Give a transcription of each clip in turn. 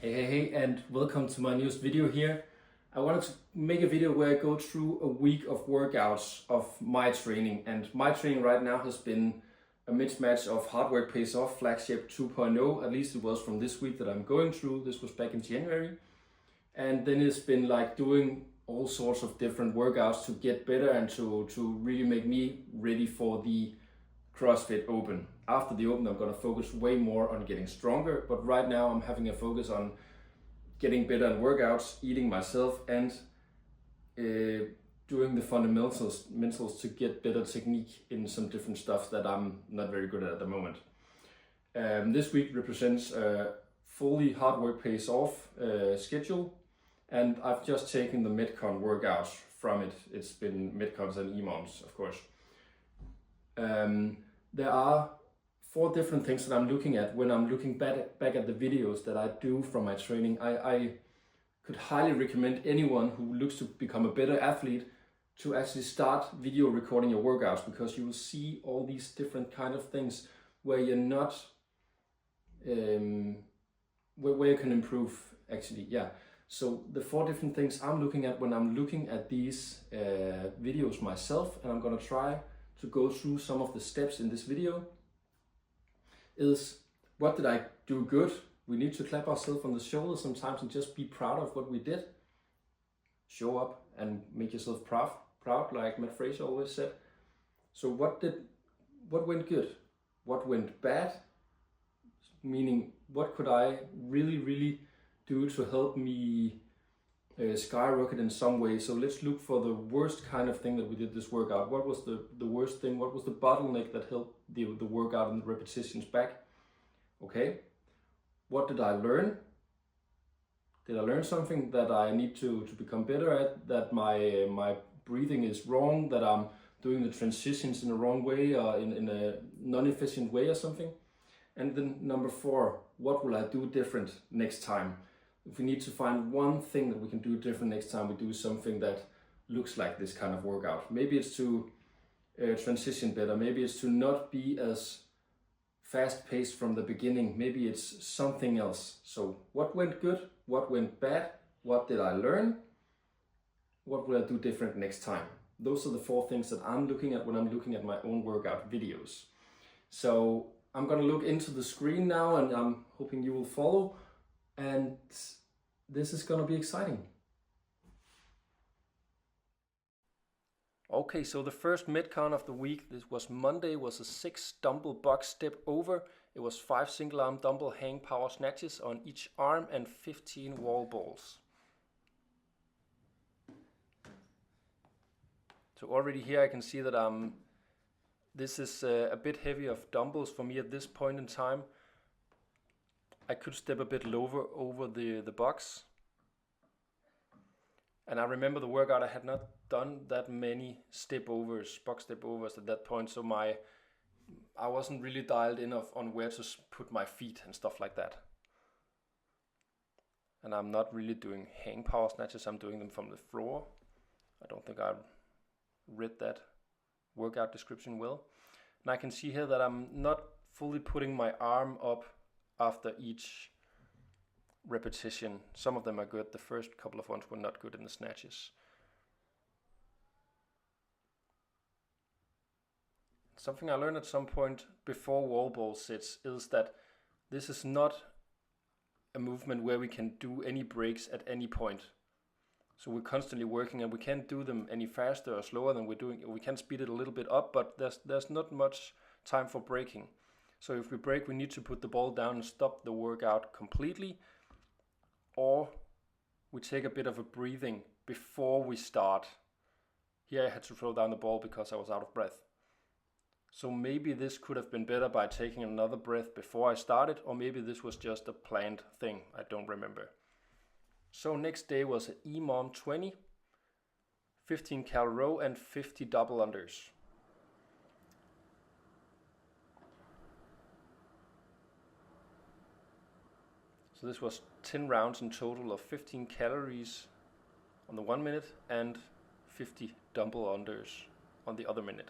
Hey, and welcome to my newest video here. I wanted to make a video where I go through a week of workouts of my training. And my training right now has been a mismatch of Hard Work Pays Off Flagship 2.0. At least it was from this week that I'm going through. This was back in January. And then it's been like doing all sorts of different workouts to get better and to really make me ready for the CrossFit Open. After the Open, I'm going to focus way more on getting stronger, but right now I'm having a focus on getting better at workouts, eating myself, and doing the fundamentals to get better technique in some different stuff that I'm not very good at the moment. This week represents a fully Hard Work Pays Off schedule, and I've just taken the Metcon workouts from it. It's been Metcons and EMOMs, of course. There are 4 different things that I'm looking at when I'm looking back at the videos that I do from my training. I could highly recommend anyone who looks to become a better athlete to actually start video recording your workouts, because you will see all these different kind of things where you're not, where you can improve actually, yeah. So the 4 different things I'm looking at when I'm looking at these videos myself, and I'm gonna try to go through some of the steps in this video, is what did I do good? We need to clap ourselves on the shoulder sometimes and just be proud of what we did. Show up and make yourself proud, like Matt Fraser always said. So what went good? What went bad? Meaning, what could I really do to help me skyrocket in some way? So let's look for the worst kind of thing that we did this workout. What was the worst thing? What was the bottleneck that held the workout and the repetitions back? Okay. What did I learn? Did I learn something that I need to become better at? That my breathing is wrong? That I'm doing the transitions in the wrong way or in a non-efficient way or something? And then number 4, what will I do different next time? If we need to find one thing that we can do different next time we do something that looks like this kind of workout. Maybe it's to transition better. Maybe it's to not be as fast-paced from the beginning. Maybe it's something else. So what went good? What went bad? What did I learn? What will I do different next time? Those are the 4 things that I'm looking at when I'm looking at my own workout videos. So I'm going to look into the screen now, and I'm hoping you will follow. And this is going to be exciting. Okay, so the first Metcon of the week, this was Monday, was a 6 dumbbell box step over. It was 5 single arm dumbbell hang power snatches on each arm and 15 wall balls. So already here I can see that this is a bit heavy of dumbbells for me at this point in time. I could step a bit lower over the box. And I remember the workout, I had not done that many box step overs at that point, so I wasn't really dialed in on where to put my feet and stuff like that. And I'm not really doing hang power snatches, I'm doing them from the floor. I don't think I read that workout description well. And I can see here that I'm not fully putting my arm up after each repetition. Some of them are good. The first couple of ones were not good in the snatches. Something I learned at some point before wall ball sits is that this is not a movement where we can do any breaks at any point. So we're constantly working, and we can't do them any faster or slower than we're doing. We can speed it a little bit up, but there's not much time for breaking. So if we break, we need to put the ball down and stop the workout completely, or we take a bit of a breathing before we start. Here I had to throw down the ball because I was out of breath. So maybe this could have been better by taking another breath before I started, or maybe this was just a planned thing. I don't remember. So next day was an EMOM 20, 15 cal row and 50 double unders. So this was 10 rounds in total of 15 calories on the 1 minute and 50 double unders on the other minute.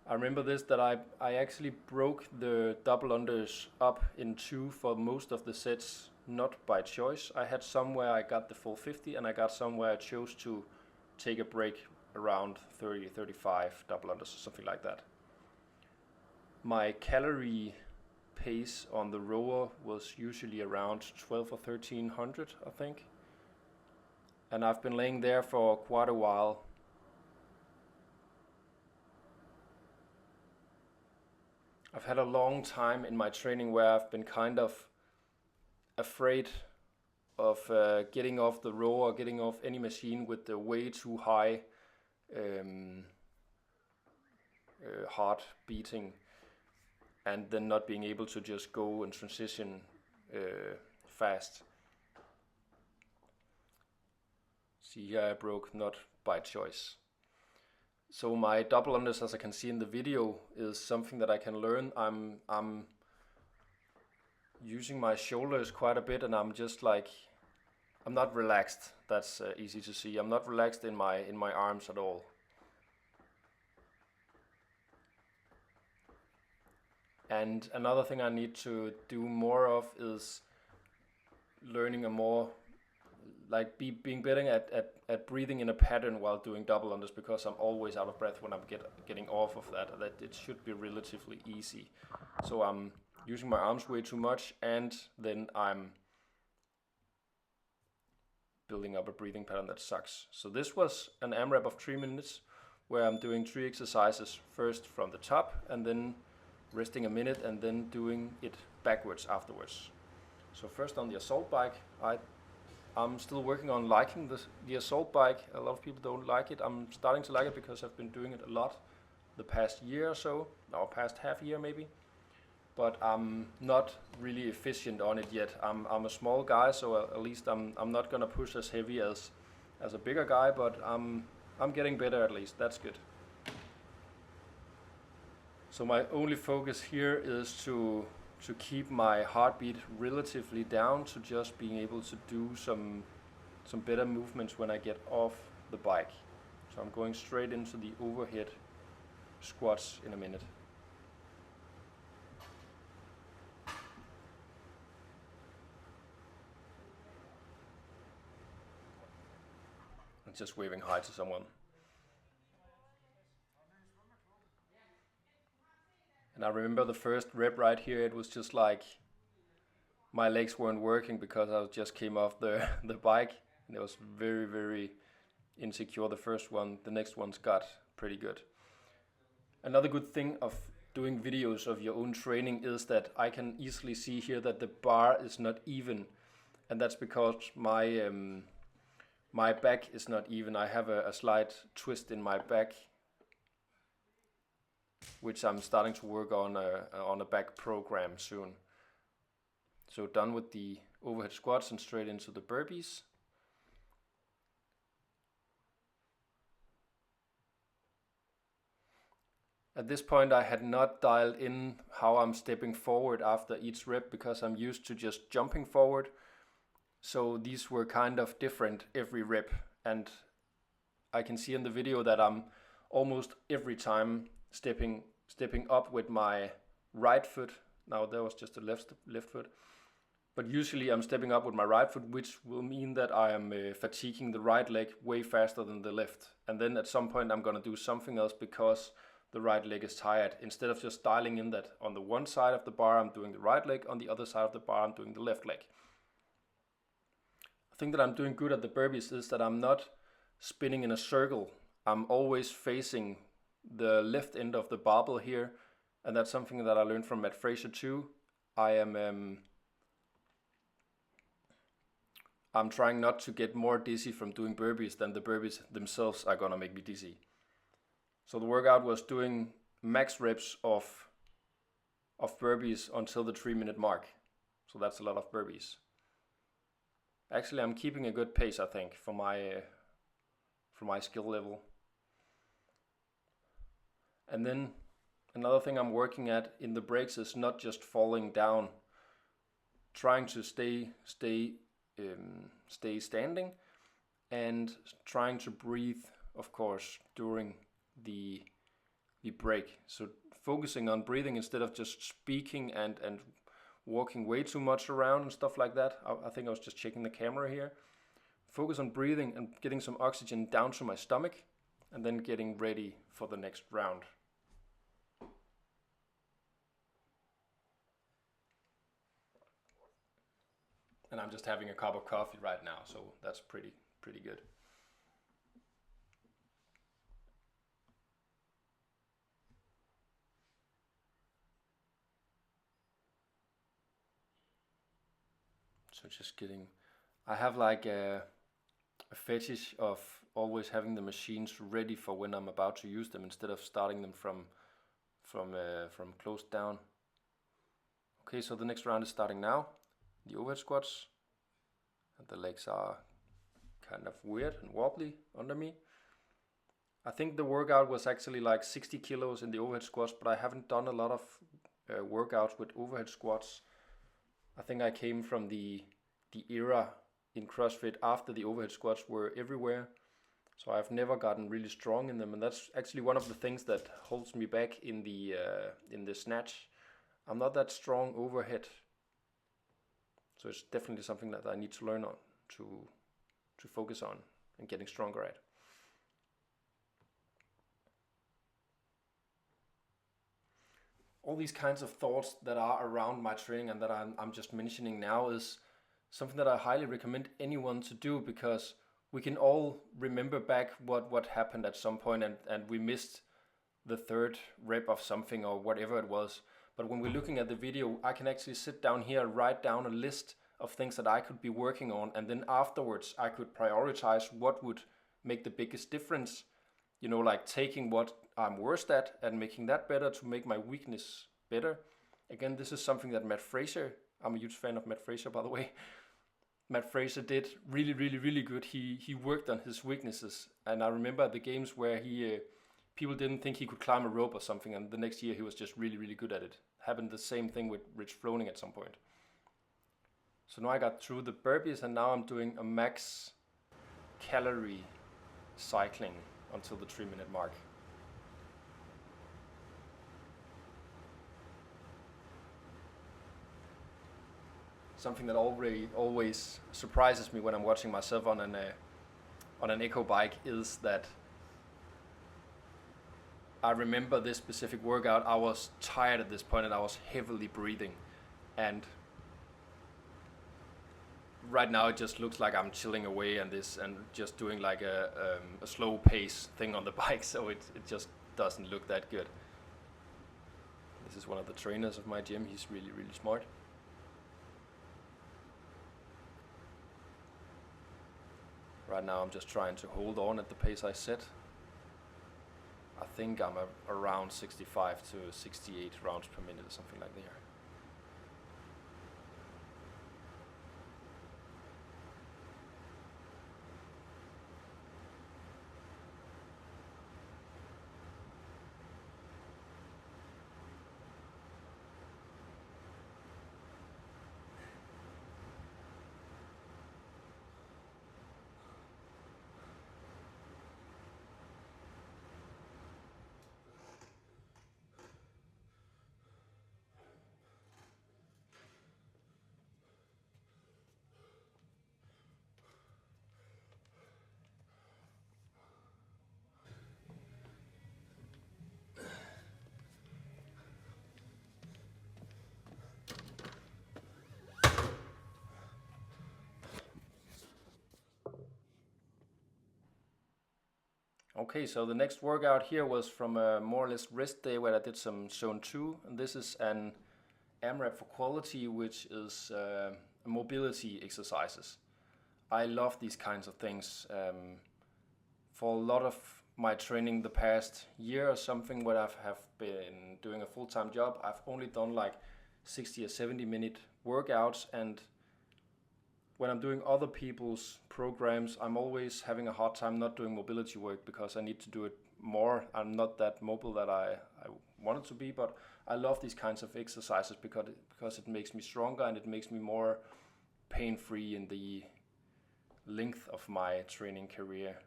I remember this, that I actually broke the double unders up in 2 for most of the sets not by choice. I had some where I got the full 50 and I got some where I chose to take a break around 30, 35 double unders or something like that. My calorie pace on the rower was usually around 12 or 1300, I think. And I've been laying there for quite a while. I've had a long time in my training where I've been kind of afraid of getting off the rower, getting off any machine with the way too high heart beating, and then not being able to just go and transition fast. See here I broke not by choice. So my double unders, as I can see in the video, is something that I can learn. I'm using my shoulders quite a bit, and I'm just like, I'm not relaxed. That's easy to see. I'm not relaxed in my arms at all. And another thing I need to do more of is learning a more, like being better at breathing in a pattern while doing double unders, because I'm always out of breath when I'm getting off of that it should be relatively easy. So I'm using my arms way too much, and then I'm building up a breathing pattern that sucks. So this was an AMRAP of 3 minutes where I'm doing 3 exercises, first from the top and then resting a minute and then doing it backwards afterwards. So first on the assault bike, I'm still working on liking the assault bike. A lot of people don't like it. I'm starting to like it because I've been doing it a lot the past year or so, or past half year maybe. But I'm not really efficient on it yet. I'm a small guy, so at least I'm not gonna push as heavy as a bigger guy, but I'm getting better at least. That's good. So my only focus here is to keep my heartbeat relatively down, to just being able to do some better movements when I get off the bike. So I'm going straight into the overhead squats in a minute. I'm just waving hi to someone. And I remember the first rep right here, it was just like my legs weren't working because I just came off the bike, and it was very, very insecure, the first one. The next ones got pretty good. Another good thing of doing videos of your own training is that I can easily see here that the bar is not even, and that's because my back is not even. I have a slight twist in my back, which I'm starting to work on a back program soon. So done with the overhead squats and straight into the burpees. At this point I had not dialed in how I'm stepping forward after each rep, because I'm used to just jumping forward. So these were kind of different every rep, and I can see in the video that I'm almost every time stepping up with my right foot. Now that was just the left foot. But usually I'm stepping up with my right foot, which will mean that I am fatiguing the right leg way faster than the left. And then at some point I'm gonna do something else because the right leg is tired. Instead of just dialing in that on the one side of the bar I'm doing the right leg, on the other side of the bar I'm doing the left leg. I think that I'm doing good at the burpees is that I'm not spinning in a circle. I'm always facing the left end of the barbell here, and that's something that I learned from Matt Fraser too. I'm trying not to get more dizzy from doing burpees than the burpees themselves are gonna make me dizzy. So the workout was doing max reps of burpees until the 3-minute mark. So that's a lot of burpees. Actually, I'm keeping a good pace, I think, for my skill level. And then another thing I'm working at in the breaks is not just falling down, trying to stay standing, and trying to breathe, of course, during the break. So focusing on breathing instead of just speaking and walking way too much around and stuff like that. I think I was just checking the camera here. Focus on breathing and getting some oxygen down to my stomach, and then getting ready for the next round. And I'm just having a cup of coffee right now, so that's pretty good. So just getting, I have like a fetish of always having the machines ready for when I'm about to use them, instead of starting them from closed down. Okay, so the next round is starting now. The overhead squats, and the legs are kind of weird and wobbly under me. I think the workout was actually like 60 kilos in the overhead squats, but I haven't done a lot of workouts with overhead squats. I think I came from the era in CrossFit after the overhead squats were everywhere. So I've never gotten really strong in them, and that's actually one of the things that holds me back in the snatch. I'm not that strong overhead, so it's definitely something that I need to learn on, to focus on and getting stronger at. All these kinds of thoughts that are around my training and that I'm just mentioning now is something that I highly recommend anyone to do, because we can all remember back what happened at some point, and we missed the third rep of something or whatever it was. But when we're looking at the video, I can actually sit down here and write down a list of things that I could be working on, and then afterwards I could prioritize what would make the biggest difference. You know, like taking what I'm worst at and making that better to make my weakness better. Again, this is something that Matt Fraser, I'm a huge fan of Matt Fraser, by the way. Matt Fraser did really good. He worked on his weaknesses, and I remember at the games where people didn't think he could climb a rope or something, and the next year he was just really good at it. Happened the same thing with Rich Froning at some point. So now I got through the burpees, and now I'm doing a max calorie cycling until the 3-minute mark. Something that always surprises me when I'm watching myself on an echo bike is that I remember this specific workout. I was tired at this point and I was heavily breathing, and right now it just looks like I'm chilling away and just doing like a slow pace thing on the bike, so it just doesn't look that good. This is one of the trainers of my gym. He's really smart. Right now I'm just trying to hold on at the pace I set. I think I'm around 65 to 68 rounds per minute or something like that. Okay, so the next workout here was from a more or less rest day where I did some zone 2, and this is an AMRAP for quality, which is mobility exercises. I love these kinds of things. For a lot of my training the past year or something, when I have been doing a full-time job, I've only done like 60 or 70 minute workouts, and when I'm doing other people's programs, I'm always having a hard time not doing mobility work because I need to do it more. I'm not that mobile that I wanted to be, but I love these kinds of exercises because it makes me stronger and it makes me more pain-free in the length of my training career,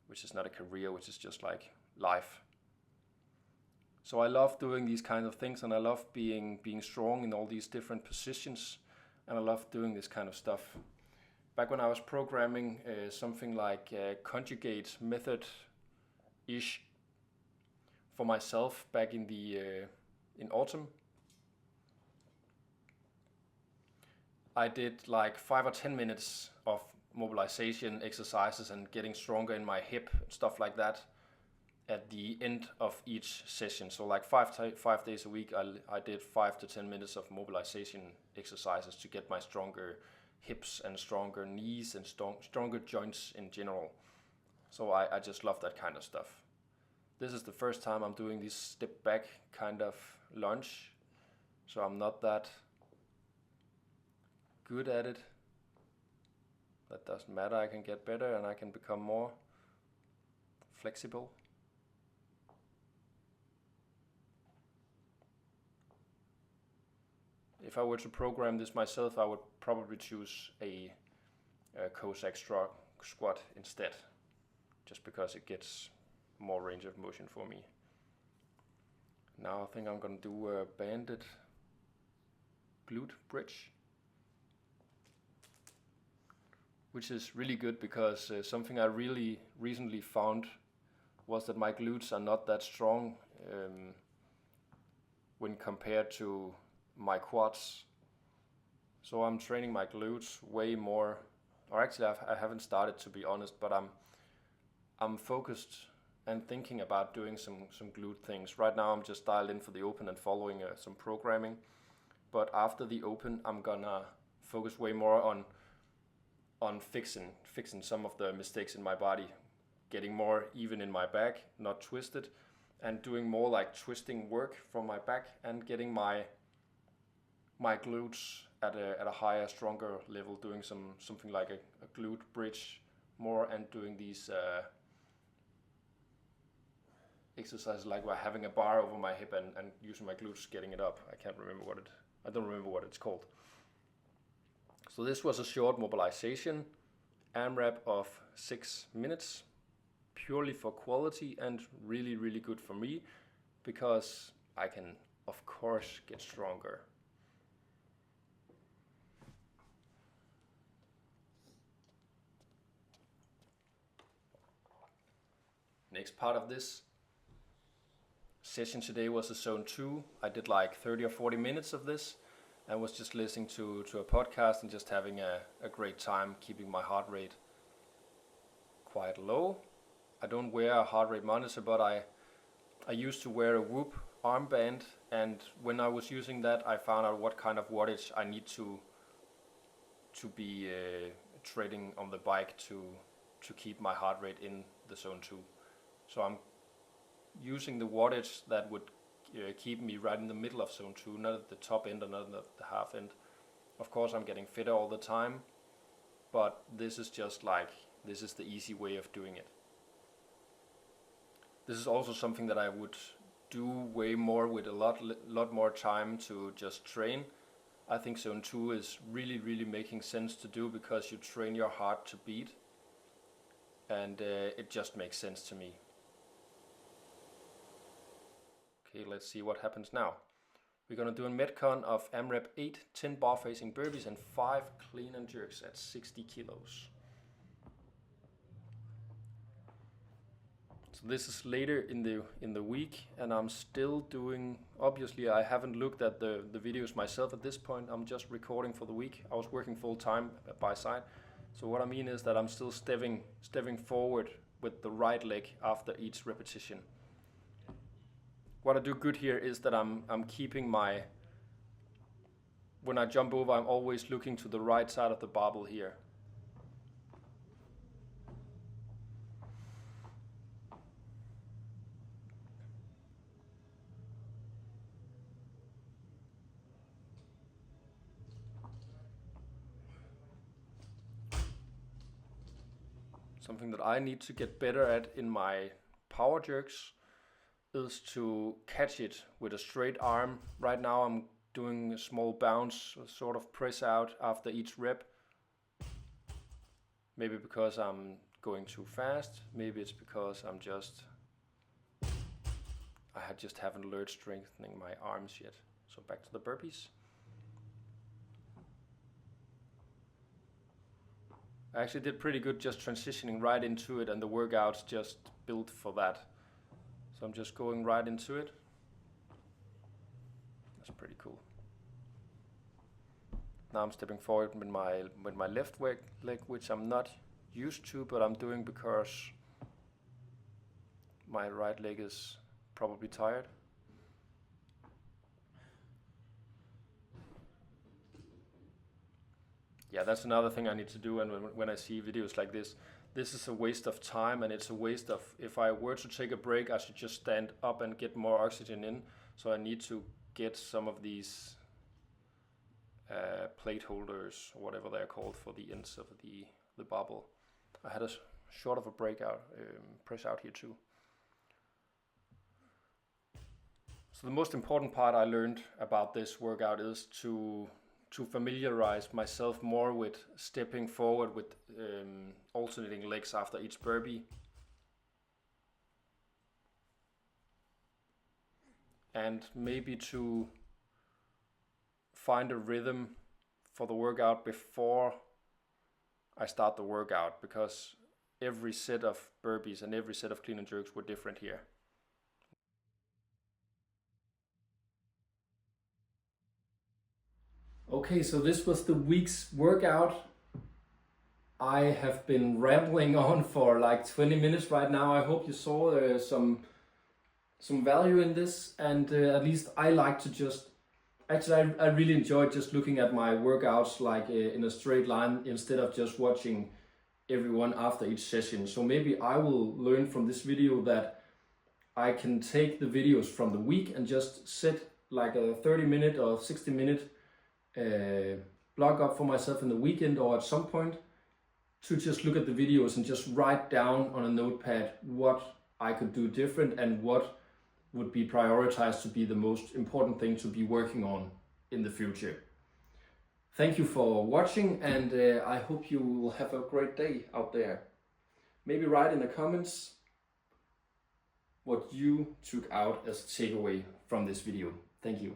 which is not a career, which is just like life. So I love doing these kind of things, and I love being strong in all these different positions, and I love doing this kind of stuff. Back when I was programming something like conjugate method-ish for myself back in the in autumn, I did like 5 or 10 minutes of mobilization exercises and getting stronger in my hip, stuff like that, at the end of each session. So like 5 days a week, I did 5 to 10 minutes of mobilization exercises to get my stronger hips and stronger knees and stronger joints in general. So I just love that kind of stuff. This is the first time I'm doing this step back kind of lunge, so I'm not that good at it. That doesn't matter, I can get better and I can become more flexible. If I were to program this myself, I would probably choose a Cossack squat instead, just because it gets more range of motion for me. Now I think I'm gonna do a banded glute bridge, which is really good because something I really recently found was that my glutes are not that strong when compared to my quads. So I'm training my glutes way more, or actually I haven't started, to be honest, but I'm focused and thinking about doing some glute things. Right now I'm just dialed in for the open and following some programming, but after the open I'm gonna focus way more on fixing some of the mistakes in my body, getting more even in my back, not twisted, and doing more like twisting work from my back and getting my glutes at a higher, stronger level, doing something like a glute bridge more, and doing these exercises like by having a bar over my hip and using my glutes, getting it up. I don't remember what it's called. So this was a short mobilization AMRAP of 6 minutes, purely for quality and really, really good for me, because I can, of course, get stronger. Next part of this session today was a zone 2. I did like 30 or 40 minutes of this and was just listening to a podcast and just having a great time, keeping my heart rate quite low. I don't wear a heart rate monitor, but I used to wear a HWPO armband, and when I was using that I found out what kind of wattage I need to be trading on the bike to keep my heart rate in the zone 2. So I'm using the wattage that would keep me right in the middle of zone 2, not at the top end or not at the half end. Of course I'm getting fitter all the time, but this is the easy way of doing it. This is also something that I would do way more with a lot more time to just train. I think zone 2 is really, really making sense to do because you train your heart to beat, and it just makes sense to me. Okay, let's see what happens now. We're gonna do a Metcon of AMRAP 8, 10 bar facing burpees and 5 clean and jerks at 60 kilos. So this is later in the week, and I'm still doing, obviously I haven't looked at the videos myself at this point. I'm just recording for the week. I was working full time by side. So what I mean is that I'm still stepping forward with the right leg after each repetition. What I do good here is that I'm keeping when I jump over, I'm always looking to the right side of the barbell here. Something that I need to get better at in my power jerks is to catch it with a straight arm. Right now I'm doing a small bounce, sort of press out after each rep. Maybe because I'm going too fast, maybe it's because just haven't learned strengthening my arms yet. So back to the burpees. I actually did pretty good just transitioning right into it, and the workout's just built for that. So I'm just going right into it. That's pretty cool. Now I'm stepping forward with my left leg, which I'm not used to, but I'm doing because my right leg is probably tired. Yeah, that's another thing I need to do, and when I see videos like this is a waste of time, and it's a waste of, if I were to take a break, I should just stand up and get more oxygen in. So I need to get some of these plate holders, or whatever they're called, for the ends of the barbell. I had a short of a breakout, press out here too. So the most important part I learned about this workout is to familiarize myself more with stepping forward with alternating legs after each burpee. And maybe to find a rhythm for the workout before I start the workout, because every set of burpees and every set of clean and jerks were different here. Okay, so this was the week's workout. I have been rambling on for like 20 minutes right now. I hope you saw some value in this, and at least I like to just, actually I really enjoyed just looking at my workouts like in a straight line instead of just watching everyone after each session. So maybe I will learn from this video that I can take the videos from the week and just set like a 30-minute or 60-minute block up for myself in the weekend or at some point, to just look at the videos and just write down on a notepad what I could do different and what would be prioritized to be the most important thing to be working on in the future. Thank you for watching, and I hope you will have a great day out there. Maybe write in the comments what you took out as a takeaway from this video. Thank you.